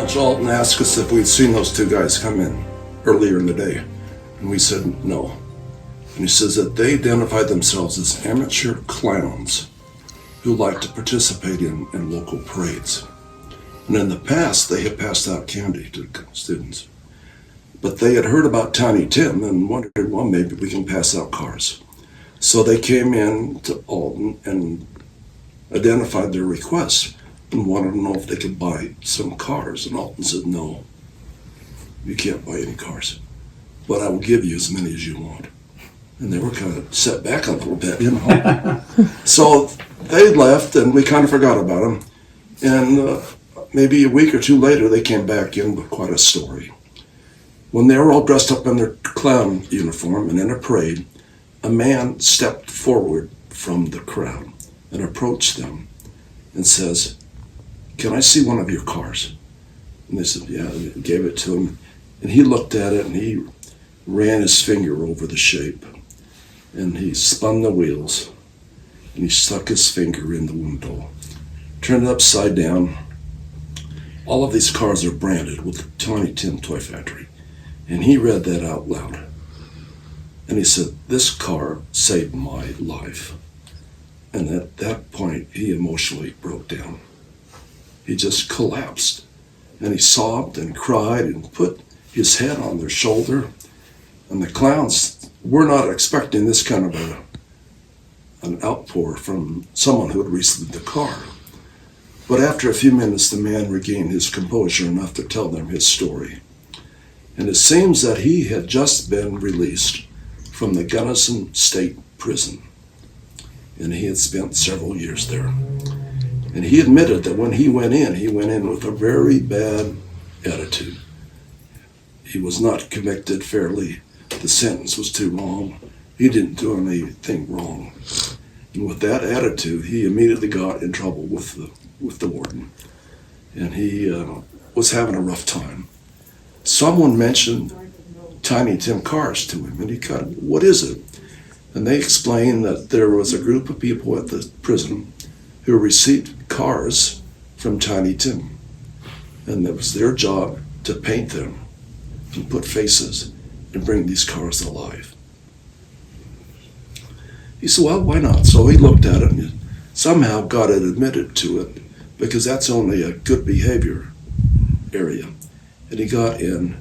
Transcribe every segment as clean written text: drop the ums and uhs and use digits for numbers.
Judge Alton asked us if we'd seen those two guys come in earlier in the day, and we said no. And he says that they identified themselves as amateur clowns who like to participate in local parades. And in the past, they had passed out candy to students. But they had heard about Tiny Tim and wondered, well, maybe we can pass out cars. So they came in to Alton and identified their requests and wanted to know if they could buy some cars. And Alton said, no, you can't buy any cars, but I will give you as many as you want. And they were kind of set back a little bit, you know. So they left and we kind of forgot about them. And maybe a week or two later, they came back in with quite a story. When they were all dressed up in their clown uniform and in a parade, a man stepped forward from the crowd and approached them and says, can I see one of your cars? And they said, yeah, and they gave it to him. And he looked at it and he ran his finger over the shape. And he spun the wheels and he stuck his finger in the window, turned it upside down. All of these cars are branded with the Tiny Tim Toy Factory. And he read that out loud. And he said, this car saved my life. And at that point, he emotionally broke down. He just collapsed. And he sobbed and cried and put his head on their shoulder. And the clowns were not expecting this kind of an outpour from someone who had received the car. But after a few minutes, the man regained his composure enough to tell them his story. And it seems that he had just been released from the Gunnison State Prison. And he had spent several years there. And he admitted that when he went in with a very bad attitude. He was not convicted fairly. The sentence was too long. He didn't do anything wrong. And with that attitude, he immediately got in trouble with the warden. And he was having a rough time. Someone mentioned Tiny Tim cars to him, and he kind of, what is it? And they explained that there was a group of people at the prison who received cars from Tiny Tim. And it was their job to paint them and put faces and bring these cars alive. He said, well, why not? So he looked at it and somehow got it admitted to it because that's only a good behavior area. And he got in,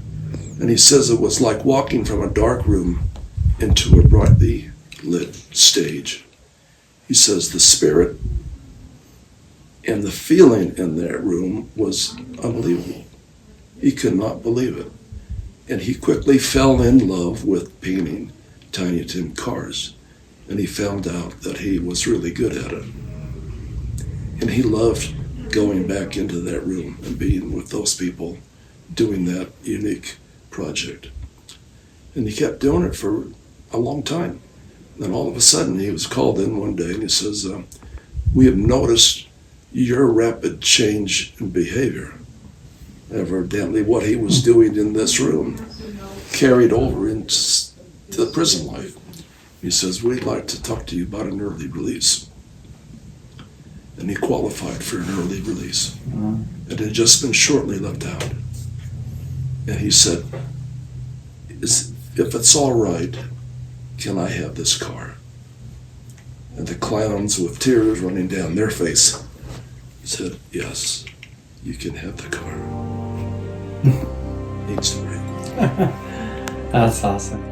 and he says it was like walking from a dark room into a brightly lit stage. He says the spirit and the feeling in that room was unbelievable. He could not believe it. And he quickly fell in love with painting Tiny Tim cars. And he found out that he was really good at it. And he loved going back into that room and being with those people doing that unique project. And he kept doing it for a long time. Then all of a sudden he was called in one day and he says, we have noticed your rapid change in behavior. Evidently what he was doing in this room carried over into the prison life. He says, we'd like to talk to you about an early release. And he qualified for an early release. It had just been shortly left out. And he said, if it's all right, can I have this car? And the clowns with tears running down their face said, yes, you can have the car. Neat story. That's awesome.